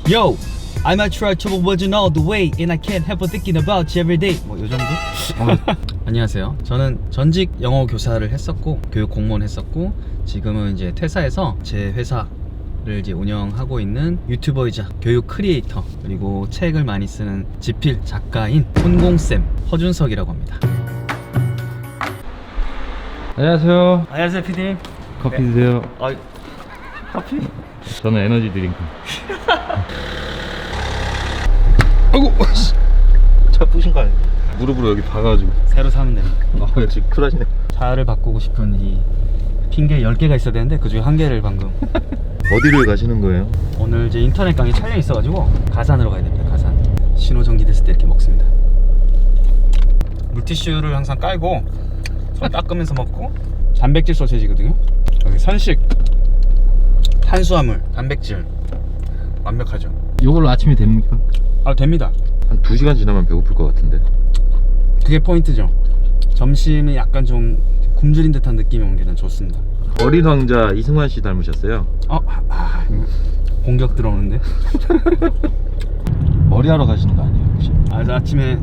Yo, I might try to avoid you all the way and I can't help but thinking about you every day. 뭐 요 정도? 안녕하세요. 저는 전직 영어 교사를 했었고 교육 공무원 했었고 지금은 이제 퇴사해서 제 회사를 이제 운영하고 있는 유튜버이자 교육 크리에이터 그리고 책을 많이 쓰는 지필 작가인 혼공쌤 허준석이라고 합니다. 안녕하세요. 안녕하세요, 피디님. 커피 드세요. 커피? 저는 에너지 드링크. 아이고 차 부신 거 아니에요? 무릎으로 여기 박아가지고. 새로 사면 됩니다. 아 역시 쿨하시네. 차를 바꾸고 싶은 이 핑계 10개가 있어야 되는데 그 중에 1개를 방금 어디를 가시는 거예요? 오늘 이제 인터넷 강의 촬영이 있어가지고 가산으로 가야 됩니다. 가산. 신호정지 됐을 때 이렇게 먹습니다. 물티슈를 항상 깔고 손 닦으면서 먹고 단백질 소세지거든요. 여기 선식 탄수화물 단백질 완벽하죠. 이걸로 아침이 됩니까? 아 됩니다. 한 2시간 지나면 배고플 것 같은데. 그게 포인트죠. 점심이 약간 좀 굶주린 듯한 느낌이 오는 게 난 좋습니다. 어린 왕자 이승환 씨 닮으셨어요? 이거 공격 들어오는데. 머리하러 가시는 거 아니에요 혹시? 아침에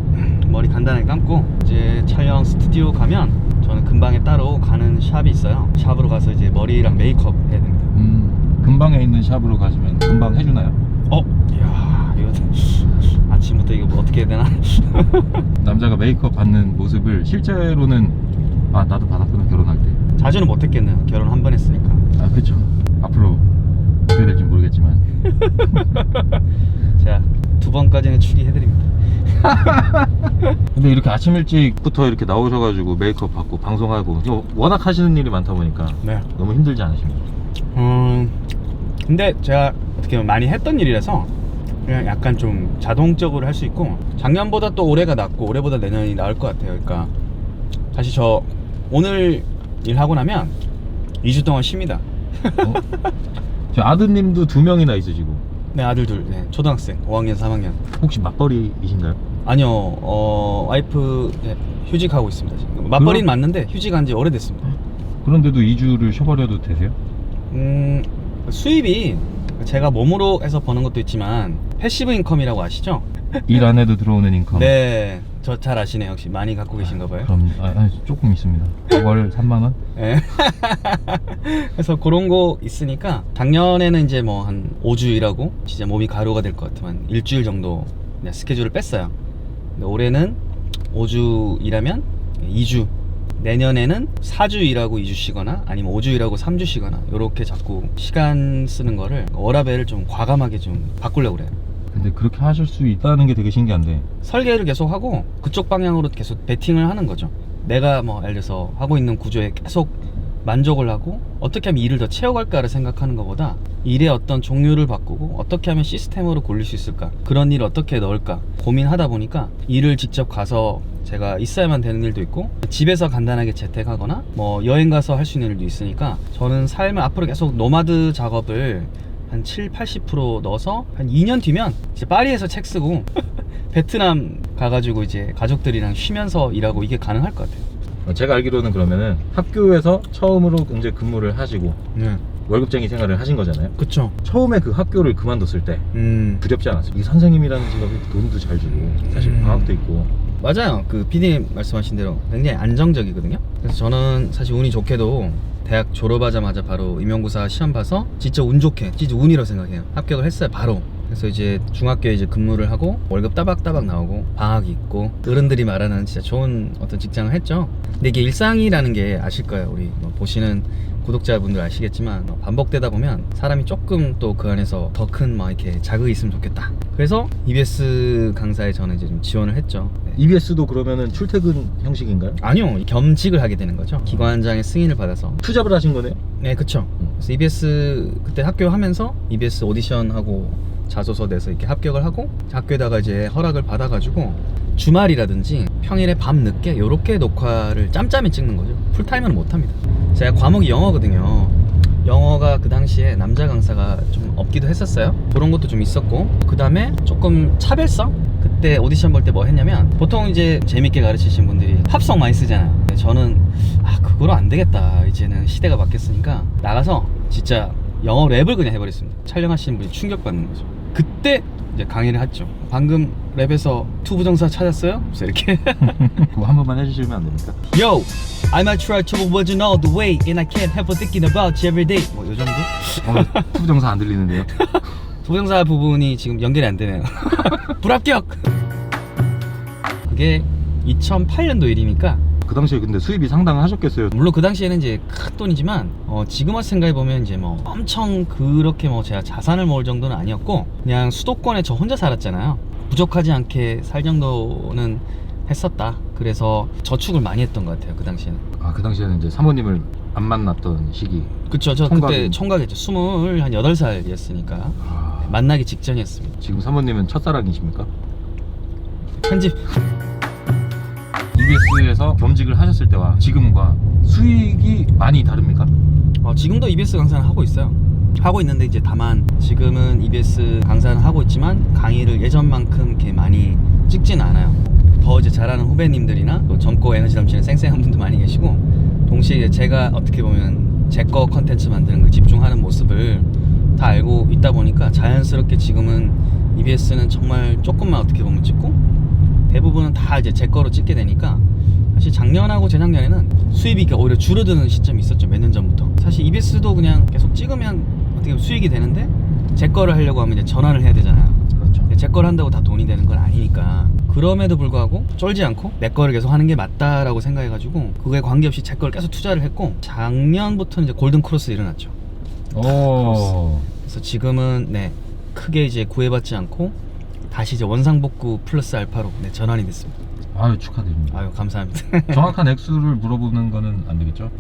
머리 간단하게 감고 이제 촬영 스튜디오 가면 저는 근방에 따로 가는 샵이 있어요. 샵으로 가서 이제 머리랑 메이크업 해야 됩니다. 근방에 있는 샵으로 가시면 금방 해주나요? 이야 이거 아침부터 이거 뭐 어떻게 해야 되나? 남자가 메이크업 받는 모습을 실제로는 나도 받았구나 결혼할 때. 자주는 못했겠네요. 결혼 한 번 했으니까. 그쵸. 앞으로 어떻게 될지 모르겠지만. 자, 2번까지는 추리해드립니다. 근데 이렇게 아침 일찍 부터 이렇게 나오셔가지고 메이크업 받고 방송하고 이거 워낙 하시는 일이 많다 보니까 네. 너무 힘들지 않으십니까? 근데 제가 어떻게 보면 많이 했던 일이라서 그냥 약간 좀 자동적으로 할 수 있고 작년보다 또 올해가 낫고 올해보다 내년이 나을 것 같아요. 그러니까 사실 저 오늘 일하고 나면 2주 동안 쉽니다. 저 아드님도 2명이나 있으시고. 네, 아들 둘, 네, 초등학생 5학년 3학년. 혹시 맞벌이이신가요? 아니요, 와이프 휴직하고 있습니다. 지금. 맞벌이는 맞는데 휴직한 지 오래됐습니다. 그런데도 2주를 쉬어버려도 되세요? 수입이 제가 몸으로 해서 버는 것도 있지만 패시브 인컴이라고 아시죠? 일 안 해도 들어오는 인컴. 네, 저 잘 아시네요. 혹시 많이 갖고 계신가 봐요. 그럼 조금 있습니다. 월 3만원? 네. 그래서 그런 거 있으니까 작년에는 이제 뭐 한 5주 일하고 진짜 몸이 가루가 될 것 같으면 일주일 정도 그냥 스케줄을 뺐어요. 근데 올해는 5주 일하면 2주, 내년에는 4주 일하고 2주 쉬거나 아니면 5주 일하고 3주 쉬거나 이렇게 자꾸 시간 쓰는 거를 워라밸을 좀 과감하게 좀 바꾸려고 그래요. 근데 그렇게 하실 수 있다는 게 되게 신기한데. 설계를 계속 하고 그쪽 방향으로 계속 베팅을 하는 거죠. 내가 뭐 예를 들어서 하고 있는 구조에 계속 만족을 하고 어떻게 하면 일을 더 채워갈까를 생각하는 것보다 일의 어떤 종류를 바꾸고 어떻게 하면 시스템으로 굴릴 수 있을까, 그런 일을 어떻게 넣을까 고민하다 보니까 일을 직접 가서 제가 있어야만 되는 일도 있고 집에서 간단하게 재택하거나 뭐 여행 가서 할 수 있는 일도 있으니까 저는 삶을 앞으로 계속 노마드 작업을 한 70-80% 넣어서 한 2년 뒤면 이제 파리에서 책 쓰고 베트남 가가지고 이제 가족들이랑 쉬면서 일하고 이게 가능할 것 같아요. 제가 알기로는 그러면은 학교에서 처음으로 이제 근무를 하시고 네. 월급쟁이 생활을 하신 거잖아요. 그쵸. 처음에 그 학교를 그만뒀을 때 두렵지 않았어요? 이 선생님이라는 직업이 돈도 잘 주고 사실 방학도 있고. 맞아요. 그 PD님 말씀하신 대로 굉장히 안정적이거든요. 그래서 저는 사실 운이 좋게도 대학 졸업하자마자 바로 임용고사 시험 봐서 진짜 운 좋게, 진짜 운이라고 생각해요. 합격을 했어요, 바로. 그래서 이제 중학교에 이제 근무를 하고 월급 따박따박 나오고 방학이 있고 어른들이 말하는 진짜 좋은 어떤 직장을 했죠. 근데 이게 일상이라는 게 아실 거예요. 우리 뭐 보시는 구독자분들 아시겠지만 반복되다 보면 사람이 조금 또 그 안에서 더 큰 막 이렇게 자극이 있으면 좋겠다. 그래서 EBS 강사에 저는 이제 좀 지원을 했죠. 네. EBS도 그러면은 출퇴근 형식인가요? 아니요, 겸직을 하게 되는 거죠. 기관장의 승인을 받아서. 투잡을 하신 거네요? 네, 그쵸. 그래서 EBS 그때 학교 하면서 EBS 오디션하고 자소서 내서 이렇게 합격을 하고 학교에다가 이제 허락을 받아가지고 주말이라든지 평일에 밤 늦게 요렇게 녹화를 짬짬이 찍는 거죠. 풀타임은 못합니다. 제가 과목이 영어거든요. 영어가 그 당시에 남자 강사가 좀 없기도 했었어요. 그런 것도 좀 있었고, 그 다음에 조금 차별성? 그때 오디션 볼 때 뭐 했냐면 보통 이제 재밌게 가르치신 분들이 팝송 많이 쓰잖아요. 저는 그거로 안 되겠다, 이제는 시대가 바뀌었으니까 나가서 진짜 영어 랩을 그냥 해버렸습니다. 촬영하시는 분이 충격받는 거죠. 그때 이제 강의를 했죠. 방금 랩에서 투부정사 찾았어요? 그래서 이렇게 그거 한 번만 해주시면 안 됩니까? Yo, I might try to avoid you all the way and I can't help but thinking about you every day. 뭐 요 정도? 투부정사 안 들리는데요? 투부정사 부분이 지금 연결이 안 되네요. 불합격! 그게 2008년도 일이니까 그 당시에 근데 수입이 상당하셨겠어요. 물론 그 당시에는 이제 큰 돈이지만 지금 와서 생각해 보면 이제 뭐 엄청 그렇게 뭐 제가 자산을 모을 정도는 아니었고 그냥 수도권에 저 혼자 살았잖아요. 부족하지 않게 살 정도는 했었다. 그래서 저축을 많이 했던 것 같아요. 그 당시에는. 아, 그 당시에는 이제 사모님을 안 만났던 시기. 그쵸. 저 그때 총각이었죠. 28살이었으니까 아, 만나기 직전이었습니다. 지금 사모님은 첫사랑이십니까? 편집. EBS에서 겸직을 하셨을 때와 지금과 수익이 많이 다릅니까? 지금도 EBS 강사는 하고 있어요. 하고 있는데 이제 다만 지금은 EBS 강사는 하고 있지만 강의를 예전만큼 이렇게 많이 찍지는 않아요. 더 이제 잘하는 후배님들이나 또 젊고 에너지 넘치는 쌩쌩한 분도 많이 계시고 동시에 이제 제가 어떻게 보면 제 거 컨텐츠 만드는 걸 집중하는 모습을 다 알고 있다 보니까 자연스럽게 지금은 EBS는 정말 조금만 어떻게 보면 찍고 대부분은 다 이제 제 거로 찍게 되니까 사실 작년하고 재작년에는 수입이 오히려 줄어드는 시점이 있었죠. 몇 년 전부터. 사실 EBS도 그냥 계속 찍으면 어떻게 보면 수익이 되는데 제 거를 하려고 하면 이제 전환을 해야 되잖아요. 그렇죠. 제 거를 한다고 다 돈이 되는 건 아니니까 그럼에도 불구하고 쫄지 않고 내 거를 계속 하는 게 맞다라고 생각해가지고 그거에 관계없이 제 거를 계속 투자를 했고 작년부터는 이제 골든 크로스 일어났죠. 오. 그래서 지금은 네 크게 이제 구애받지 않고 다시 이제 원상복구 플러스 알파로 네, 전환이 됐습니다. 아유, 축하드립니다. 아유 감사합니다. 정확한 액수를 물어보는 거는 안 되겠죠?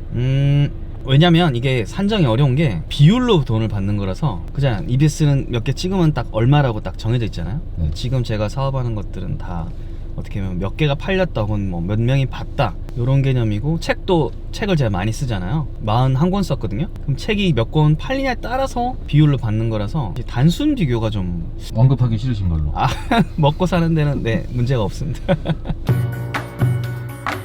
왜냐면 이게 산정이 어려운 게 비율로 돈을 받는 거라서 그냥 EBS는 몇 개 찍으면 딱 얼마라고 딱 정해져 있잖아요. 네. 지금 제가 사업하는 것들은 다 어떻게 보면 몇 개가 팔렸다 혹은 뭐 몇 명이 봤다 이런 개념이고 책을 제가 많이 쓰잖아요. 41권 썼거든요. 그럼 책이 몇 권 팔리냐에 따라서 비율로 받는 거라서 단순 비교가 좀 언급하기 싫으신 걸로. 먹고 사는 데는 네 문제가 없습니다.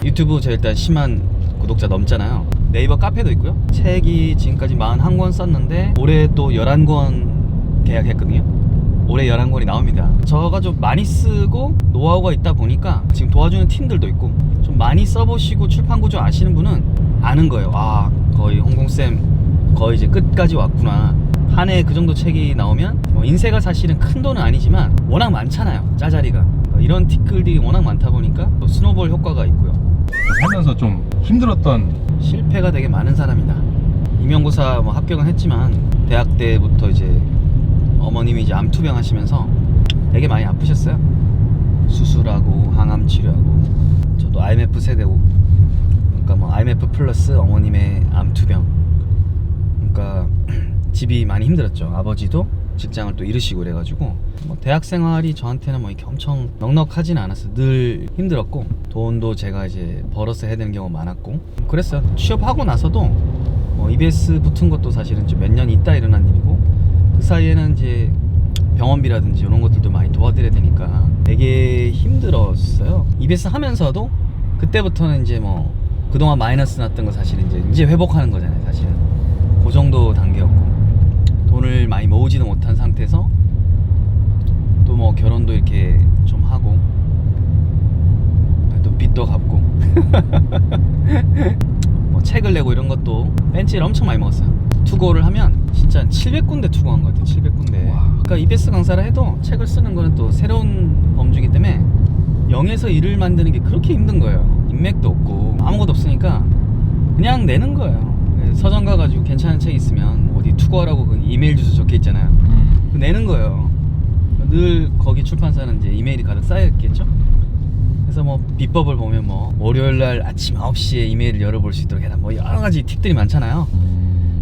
유튜브 제가 일단 10만 구독자 넘잖아요. 네이버 카페도 있고요. 책이 지금까지 41권 썼는데 올해 또 11권 계약했거든요. 올해 11권이 나옵니다. 저가 좀 많이 쓰고 노하우가 있다 보니까 지금 도와주는 팀들도 있고 좀 많이 써보시고 출판 구조 아시는 분은 아는 거예요. 아 거의 홍콩쌤 거의 이제 끝까지 왔구나. 한 해 그 정도 책이 나오면 뭐 인쇄가 사실은 큰 돈은 아니지만 워낙 많잖아요. 짜자리가. 이런 티끌들이 워낙 많다 보니까 또 스노볼 효과가 있고요. 살면서 좀 힘들었던. 실패가 되게 많은 사람이다. 임용고사 뭐 합격은 했지만 대학 때부터 이제 어머님이 이제 암투병 하시면서 되게 많이 아프셨어요. 수술하고 항암 치료하고 저도 IMF 세대고 그러니까 뭐 IMF 플러스 어머님의 암투병 그러니까 집이 많이 힘들었죠. 아버지도 직장을 또 잃으시고 그래가지고 뭐 대학 생활이 저한테는 뭐 이렇게 엄청 넉넉하지는 않았어요. 늘 힘들었고 돈도 제가 이제 벌어서 해야 되는 경우가 많았고 그랬어요. 취업하고 나서도 EBS 붙은 것도 사실은 몇 년 있다 일어난 일이고 그 사이에는 이제 병원비라든지 이런 것들도 많이 도와드려야 되니까 되게 힘들었어요. EBS 하면서도 그때부터는 이제 뭐 그동안 마이너스 났던 거 사실은 이제 회복하는 거잖아요. 사실은 그 정도 단계였고 돈을 많이 모으지도 못한 상태에서 또 뭐 결혼도 이렇게 좀 하고 또 빚도 갚고 뭐 책을 내고 이런 것도 벤치를 엄청 많이 먹었어요. 투고를 하면 진짜 700군데 투고한 것 같아요. 700군데. 그러니까 EBS 강사를 해도 책을 쓰는 거는 또 새로운 범주이기 때문에 0에서 1을 만드는 게 그렇게 힘든 거예요. 인맥도 없고 아무것도 없으니까 그냥 내는 거예요. 서점 가가지고 괜찮은 책 있으면 어디 투고하라고 그 이메일 주소 적혀 있잖아요. 내는 거예요. 늘 거기 출판사는 이제 이메일이 가득 쌓여있겠죠. 그래서 뭐 비법을 보면 뭐 월요일날 아침 9시에 이메일을 열어볼 수 있도록 해라 뭐 여러가지 팁들이 많잖아요.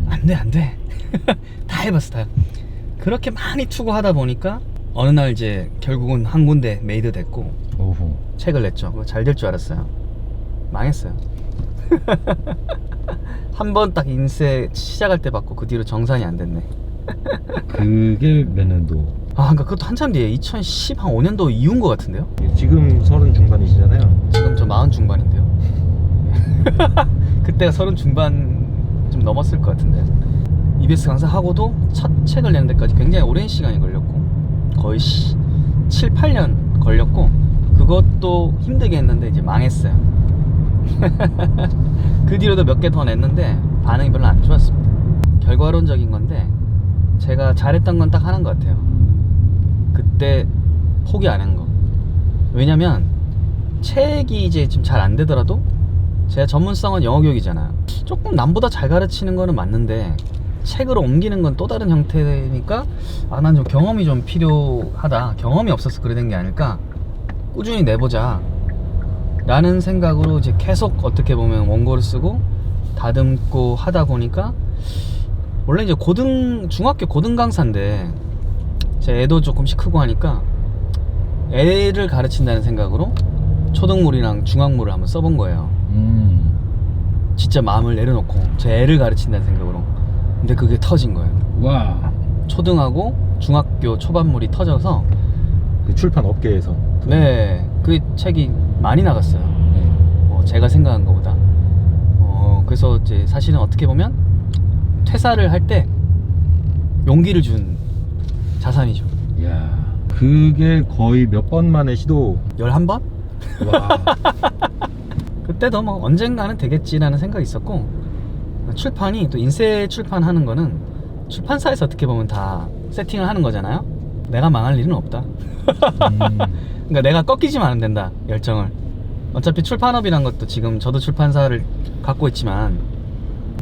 안돼 다 해봤어. 다 그렇게 많이 투고하다 보니까 어느 날 이제 결국은 한 군데 메이드 됐고 오호. 책을 냈죠. 잘 될 줄 알았어요. 망했어요. 한 번 딱 인쇄 시작할 때 받고 그 뒤로 정산이 안 됐네. 그게 몇 년도? 그러니까 그것도 한참 뒤에 2015년도 이후인 것 같은데요. 지금 30 중반이시잖아요. 지금 저 40 중반인데요. 그때가 30 중반 좀 넘었을 것 같은데 EBS 강사하고도 첫 책을 내는 데까지 굉장히 오랜 시간이 걸렸고 거의 7, 8년 걸렸고 그것도 힘들게 했는데 이제 망했어요. 그 뒤로도 몇 개 더 냈는데 반응이 별로 안 좋았습니다. 결과론적인 건데 제가 잘했던 건 딱 하나인 것 같아요. 그때 포기 안 한 거. 왜냐면 책이 이제 좀 잘 안 되더라도 제가 전문성은 영어 교육이잖아요. 조금 남보다 잘 가르치는 거는 맞는데 책으로 옮기는 건 또 다른 형태니까 난 좀 경험이 좀 필요하다. 경험이 없어서 그래 된 게 아닐까. 꾸준히 내보자 라는 생각으로 이제 계속 어떻게 보면 원고를 쓰고 다듬고 하다 보니까 원래 이제 중학교 고등 강사인데 제 애도 조금씩 크고 하니까 애를 가르친다는 생각으로 초등물이랑 중학물을 한번 써본 거예요. 진짜 마음을 내려놓고 제 애를 가르친다는 생각으로. 근데 그게 터진 거예요. 와. 초등하고 중학교 초반물이 터져서 그 출판 업계에서. 네, 그 책이 많이 나갔어요. 제가 생각한 것보다. 그래서 이제 사실은 어떻게 보면 퇴사를 할 때 용기를 준 자산이죠. 이야, 그게 거의 몇 번 만에 시도. 11번? 와. 그때도 뭐 언젠가는 되겠지라는 생각이 있었고, 출판이 또 인쇄 출판하는 거는 출판사에서 어떻게 보면 다 세팅을 하는 거잖아요. 내가 망할 일은 없다. 그러니까 내가 꺾이지만 안 된다, 열정을. 어차피 출판업이란 것도 지금 저도 출판사를 갖고 있지만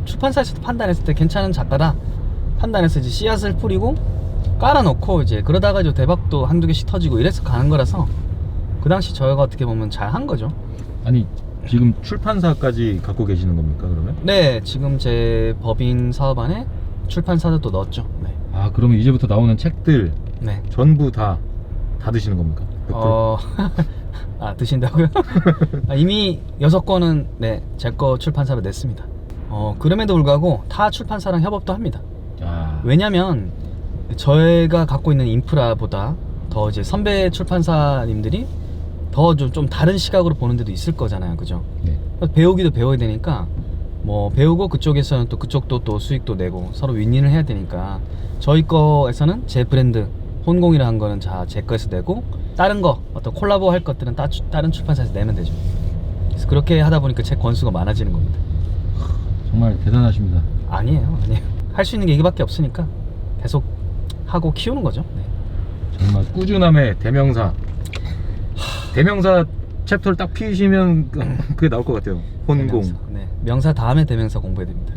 출판사에서도 판단했을 때 괜찮은 작가다 판단해서 이제 씨앗을 뿌리고 깔아놓고 이제 그러다가 이제 대박도 한두 개씩 터지고 이래서 가는 거라서 그 당시 저희가 어떻게 보면 잘 한 거죠. 아니, 지금 출판사까지 갖고 계시는 겁니까, 그러면? 네, 지금 제 법인 사업 안에 출판사도 또 넣었죠. 네. 아, 그러면 이제부터 나오는 책들 네. 전부 다 드시는 겁니까? 100%? 드신다고요? 이미 6권은 네, 제 거 출판사로 냈습니다. 그럼에도 불구하고 타 출판사랑 협업도 합니다. 아, 왜냐면 저희가 갖고 있는 인프라보다 더 이제 선배 출판사님들이 더 좀 다른 시각으로 보는 데도 있을 거잖아요. 그죠? 네. 배우기도 배워야 되니까 뭐 배우고 그쪽에서는 또 그쪽도 또 수익도 내고 서로 윈윈을 해야 되니까 저희 거에서는 제 브랜드 혼공이라 한 거는 제 거에서 내고 다른 거 어떤 콜라보 할 것들은 다른 출판사에서 내면 되죠. 그래서 그렇게 하다 보니까 책 권수가 많아지는 겁니다. 정말 대단하십니다. 아니에요. 할 수 있는 게 이거밖에 없으니까 계속 하고 키우는 거죠. 네. 정말 꾸준함의 대명사. 대명사 챕터를 딱 피우시면 그게 나올 것 같아요. 혼공. 대명사. 네. 명사 다음에 대명사 공부해야 됩니다.